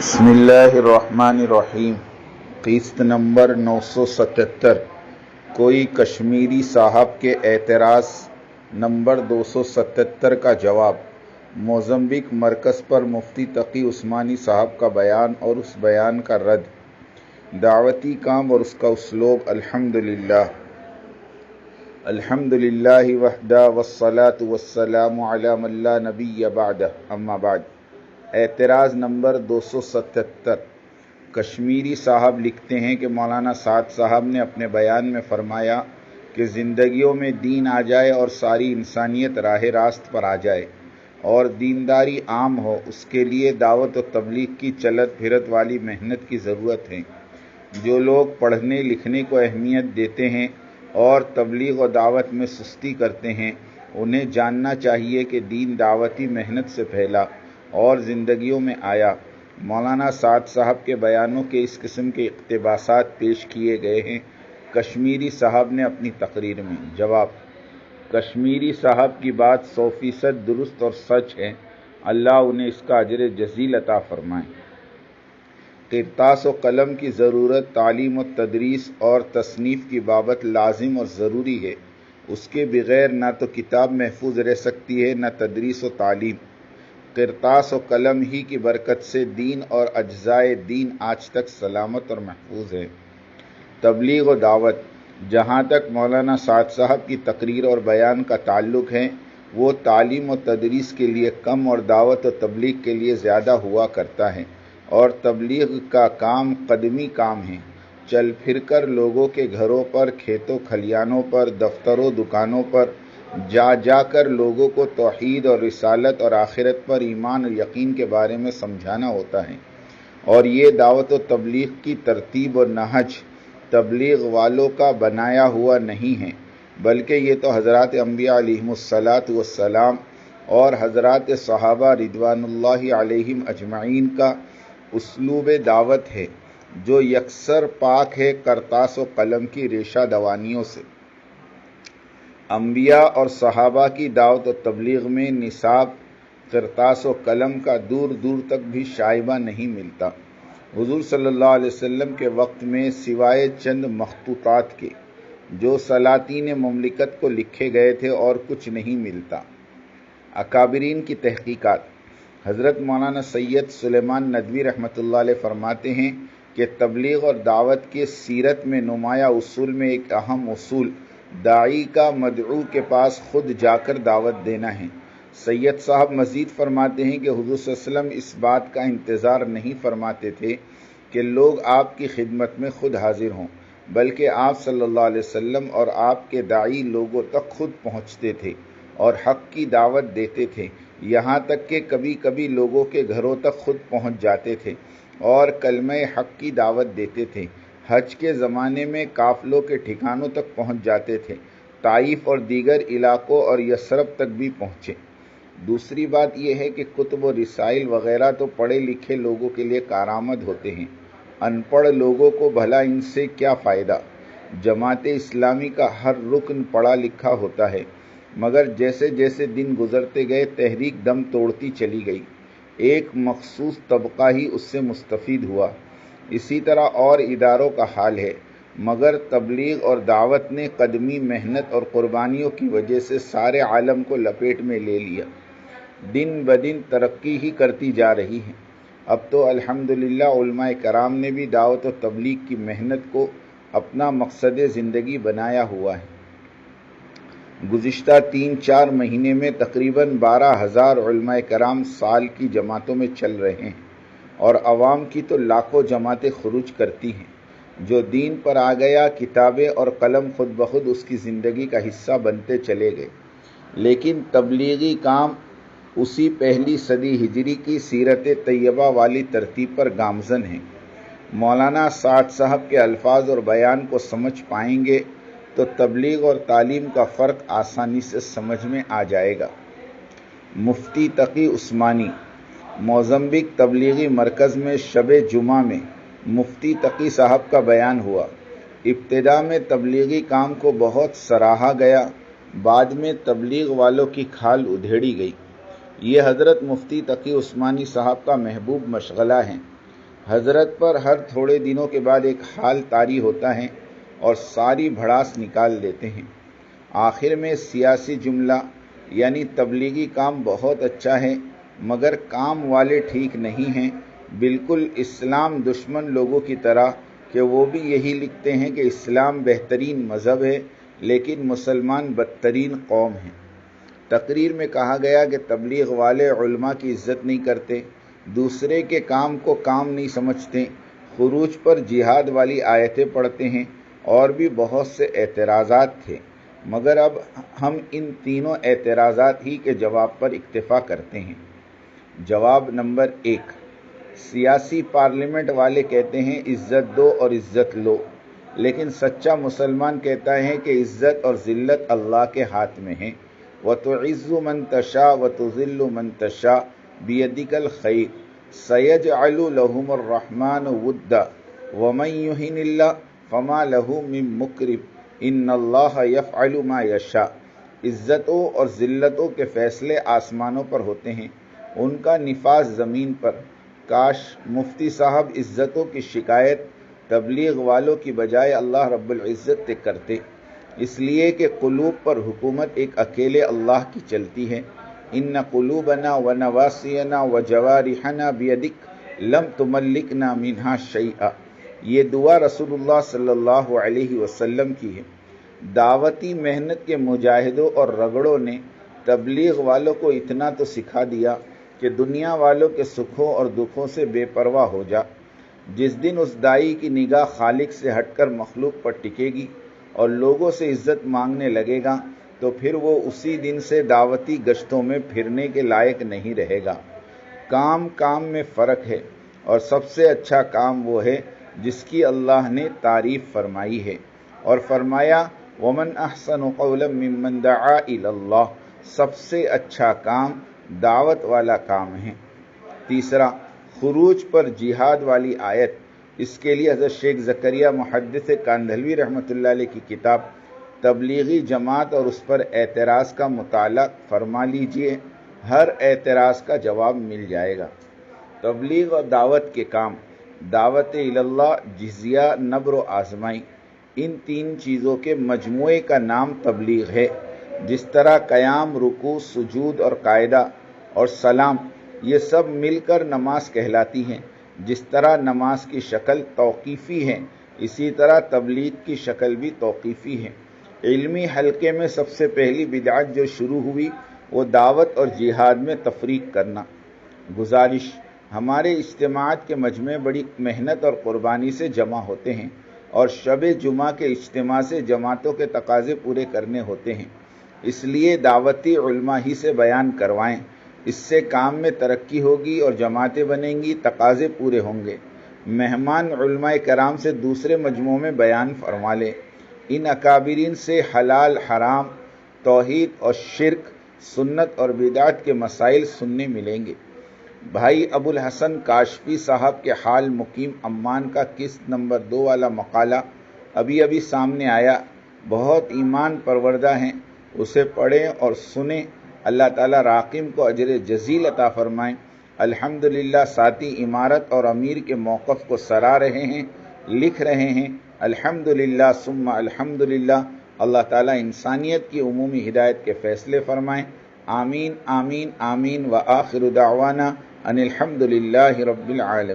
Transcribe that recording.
بسم اللہ الرحمن الرحیم۔ قسط نمبر 977۔ کوئی کشمیری صاحب کے اعتراض نمبر 277 کا جواب۔ موزمبیق مرکز پر مفتی تقی عثمانی صاحب کا بیان اور اس بیان کا رد۔ دعوتی کام اور اس کا اسلوب۔ الحمدللہ وحدہ والصلاة والسلام علی من لا نبی بعدہ، اما بعد۔ اعتراض نمبر 277۔ کشمیری صاحب لکھتے ہیں کہ مولانا سعد صاحب نے اپنے بیان میں فرمایا کہ زندگیوں میں دین آ جائے اور ساری انسانیت راہ راست پر آ جائے اور دینداری عام ہو، اس کے لیے دعوت و تبلیغ کی چلت پھرت والی محنت کی ضرورت ہے۔ جو لوگ پڑھنے لکھنے کو اہمیت دیتے ہیں اور تبلیغ و دعوت میں سستی کرتے ہیں، انہیں جاننا چاہیے کہ دین دعوتی محنت سے پھیلا اور زندگیوں میں آیا۔ مولانا سعد صاحب کے بیانوں کے اس قسم کے اقتباسات پیش کیے گئے ہیں۔ کشمیری صاحب نے اپنی تقریر میں جواب۔ کشمیری صاحب کی بات 100% درست اور سچ ہے، اللہ انہیں اس کا اجر جزیل عطا فرمائے۔ قرطاس و قلم کی ضرورت تعلیم و تدریس اور تصنیف کی بابت لازم اور ضروری ہے۔ اس کے بغیر نہ تو کتاب محفوظ رہ سکتی ہے نہ تدریس و تعلیم۔ قرطاس و قلم ہی کی برکت سے دین اور اجزائے دین آج تک سلامت اور محفوظ ہے۔ تبلیغ و دعوت، جہاں تک مولانا سعد صاحب کی تقریر اور بیان کا تعلق ہے، وہ تعلیم و تدریس کے لیے کم اور دعوت و تبلیغ کے لیے زیادہ ہوا کرتا ہے، اور تبلیغ کا کام قدمی کام ہے۔ چل پھر کر لوگوں کے گھروں پر، کھیتوں کھلیانوں پر، دفتروں دکانوں پر جا کر لوگوں کو توحید اور رسالت اور آخرت پر ایمان اور یقین کے بارے میں سمجھانا ہوتا ہے، اور یہ دعوت و تبلیغ کی ترتیب اور نہج تبلیغ والوں کا بنایا ہوا نہیں ہے، بلکہ یہ تو حضرات انبیاء علیہم الصلاۃ والسلام اور حضرات صحابہ رضوان اللہ علیہم اجمعین کا اسلوب دعوت ہے، جو یکسر پاک ہے قرطاس و قلم کی ریشہ دوانیوں سے۔ انبیاء اور صحابہ کی دعوت و تبلیغ میں نصاب قرطاس و قلم کا دور دور تک بھی شائبہ نہیں ملتا۔ حضور صلی اللہ علیہ وسلم کے وقت میں سوائے چند مخطوطات کے جو سلاطین مملکت کو لکھے گئے تھے اور کچھ نہیں ملتا۔ اکابرین کی تحقیقات۔ حضرت مولانا سید سلیمان ندوی رحمۃ اللہ علیہ فرماتے ہیں کہ تبلیغ اور دعوت کے سیرت میں نمایاں اصول میں ایک اہم اصول داعی کا مدعو کے پاس خود جا کر دعوت دینا ہے۔ سید صاحب مزید فرماتے ہیں کہ حضور صلی اللہ علیہ وسلم اس بات کا انتظار نہیں فرماتے تھے کہ لوگ آپ کی خدمت میں خود حاضر ہوں، بلکہ آپ صلی اللہ علیہ وسلم اور آپ کے داعی لوگوں تک خود پہنچتے تھے اور حق کی دعوت دیتے تھے، یہاں تک کہ کبھی کبھی لوگوں کے گھروں تک خود پہنچ جاتے تھے اور کلمہ حق کی دعوت دیتے تھے۔ حج کے زمانے میں قافلوں کے ٹھکانوں تک پہنچ جاتے تھے، طائف اور دیگر علاقوں اور یثرب تک بھی پہنچے۔ دوسری بات یہ ہے کہ کتب و رسائل وغیرہ تو پڑھے لکھے لوگوں کے لیے کارآمد ہوتے ہیں، ان پڑھ لوگوں کو بھلا ان سے کیا فائدہ؟ جماعت اسلامی کا ہر رکن پڑھا لکھا ہوتا ہے، مگر جیسے جیسے دن گزرتے گئے تحریک دم توڑتی چلی گئی، ایک مخصوص طبقہ ہی اس سے مستفید ہوا۔ اسی طرح اور اداروں کا حال ہے، مگر تبلیغ اور دعوت نے قدمی محنت اور قربانیوں کی وجہ سے سارے عالم کو لپیٹ میں لے لیا، دن بدن ترقی ہی کرتی جا رہی ہے۔ اب تو الحمدللہ علماء کرام نے بھی دعوت و تبلیغ کی محنت کو اپنا مقصد زندگی بنایا ہوا ہے۔ گزشتہ 3-4 مہینے میں تقریباً 12,000 علماء کرام سال کی جماعتوں میں چل رہے ہیں، اور عوام کی تو لاکھوں جماعتیں خروج کرتی ہیں۔ جو دین پر آ گیا، کتابیں اور قلم خود بخود اس کی زندگی کا حصہ بنتے چلے گئے، لیکن تبلیغی کام اسی پہلی صدی ہجری کی سیرت طیبہ والی ترتیب پر گامزن ہے۔ مولانا سعد صاحب کے الفاظ اور بیان کو سمجھ پائیں گے تو تبلیغ اور تعلیم کا فرق آسانی سے سمجھ میں آ جائے گا۔ مفتی تقی عثمانی۔ موزمبیق تبلیغی مرکز میں شب جمعہ میں مفتی تقی صاحب کا بیان ہوا۔ ابتدا میں تبلیغی کام کو بہت سراہا گیا، بعد میں تبلیغ والوں کی کھال ادھیڑی گئی۔ یہ حضرت مفتی تقی عثمانی صاحب کا محبوب مشغلہ ہے۔ حضرت پر ہر تھوڑے دنوں کے بعد ایک حال طاری ہوتا ہے اور ساری بھڑاس نکال دیتے ہیں۔ آخر میں سیاسی جملہ یعنی تبلیغی کام بہت اچھا ہے مگر کام والے ٹھیک نہیں ہیں، بالکل اسلام دشمن لوگوں کی طرح کہ وہ بھی یہی لکھتے ہیں کہ اسلام بہترین مذہب ہے لیکن مسلمان بدترین قوم ہیں۔ تقریر میں کہا گیا کہ تبلیغ والے علماء کی عزت نہیں کرتے، دوسرے کے کام کو کام نہیں سمجھتے، خروج پر جہاد والی آیتیں پڑھتے ہیں، اور بھی بہت سے اعتراضات تھے، مگر اب ہم ان تینوں اعتراضات ہی کے جواب پر اکتفا کرتے ہیں۔ جواب نمبر 1، سیاسی پارلیمنٹ والے کہتے ہیں عزت دو اور عزت لو، لیکن سچا مسلمان کہتا ہے کہ عزت اور ذلت اللہ کے ہاتھ میں ہے۔ وَتُعِزُّ مَن تَشَاءُ وَتُذِلُّ مَن تَشَاءُ بِيَدِكَ الْخَيْرُ سَيَجْعَلُ لَهُمُ الرَّحْمَنُ وُدًّا وَمَن يُهِنِ اللَّهَ فَمَا لَهُ مِن مُّكْرِمٍ إِنَّ اللَّهَ يَفْعَلُ مَا يَشَاءُ۔ عزتوں اور ذلتوں کے فیصلے آسمانوں پر ہوتے ہیں، ان کا نفاذ زمین پر۔ کاش مفتی صاحب عزتوں کی شکایت تبلیغ والوں کی بجائے اللہ رب العزت سے کرتے، اس لیے کہ قلوب پر حکومت ایک اکیلے اللہ کی چلتی ہے۔ ان قلوبنا ونواسینا وجوارحنا بیدک لم تملکنا منہا شیئا، یہ دعا رسول اللہ صلی اللہ علیہ وسلم کی ہے۔ دعوتی محنت کے مجاہدوں اور رگڑوں نے تبلیغ والوں کو اتنا تو سکھا دیا کہ دنیا والوں کے سکھوں اور دکھوں سے بے پرواہ ہو جا۔ جس دن اس دائی کی نگاہ خالق سے ہٹ کر مخلوق پر ٹکے گی اور لوگوں سے عزت مانگنے لگے گا تو پھر وہ اسی دن سے دعوتی گشتوں میں پھرنے کے لائق نہیں رہے گا۔ کام کام میں فرق ہے، اور سب سے اچھا کام وہ ہے جس کی اللہ نے تعریف فرمائی ہے، اور فرمایا وَمَنْ أَحْسَنُ قَوْلًا مِّمَّنْ دَعَا إِلَى اللَّهِ، سب سے اچھا کام دعوت والا کام ہے۔ تیسرا، خروج پر جہاد والی آیت، اس کے لیے حضرت شیخ زکریا محدث کاندھلوی رحمۃ اللہ علیہ کی کتاب تبلیغی جماعت اور اس پر اعتراض کا مطالعہ فرما لیجئے، ہر اعتراض کا جواب مل جائے گا۔ تبلیغ اور دعوت کے کام، دعوت اللہ، جزیہ، نبر و آزمائی، ان تین چیزوں کے مجموعے کا نام تبلیغ ہے۔ جس طرح قیام، رکوع، سجود اور قاعدہ اور سلام یہ سب مل کر نماز کہلاتی ہیں، جس طرح نماز کی شکل توقیفی ہے اسی طرح تبلیغ کی شکل بھی توقیفی ہے۔ علمی حلقے میں سب سے پہلی بدعت جو شروع ہوئی وہ دعوت اور جہاد میں تفریق کرنا۔ گزارش، ہمارے اجتماعات کے مجمع بڑی محنت اور قربانی سے جمع ہوتے ہیں، اور شب جمعہ کے اجتماع سے جماعتوں کے تقاضے پورے کرنے ہوتے ہیں، اس لیے دعوتی علماء ہی سے بیان کروائیں، اس سے کام میں ترقی ہوگی اور جماعتیں بنیں گی، تقاضے پورے ہوں گے۔ مہمان علماء کرام سے دوسرے مجموعوں میں بیان فرما لیں، ان اکابرین سے حلال حرام، توحید اور شرک، سنت اور بدعت کے مسائل سننے ملیں گے۔ بھائی ابو الحسن کاشفی صاحب کے حال مقیم عمان کا قسط نمبر 2 والا مقالہ ابھی سامنے آیا، بہت ایمان پروردہ ہیں، اسے پڑھیں اور سنیں، اللہ تعالیٰ راقم کو اجر جزیل عطا فرمائیں۔ الحمدللہ ساتھی عمارت اور امیر کے موقف کو سرا رہے ہیں، لکھ رہے ہیں الحمدللہ ثم الحمدللہ، اللہ تعالیٰ انسانیت کی عمومی ہدایت کے فیصلے فرمائیں، آمین آمین آمین، وآخر دعوانا ان الحمدللہ رب العالمین۔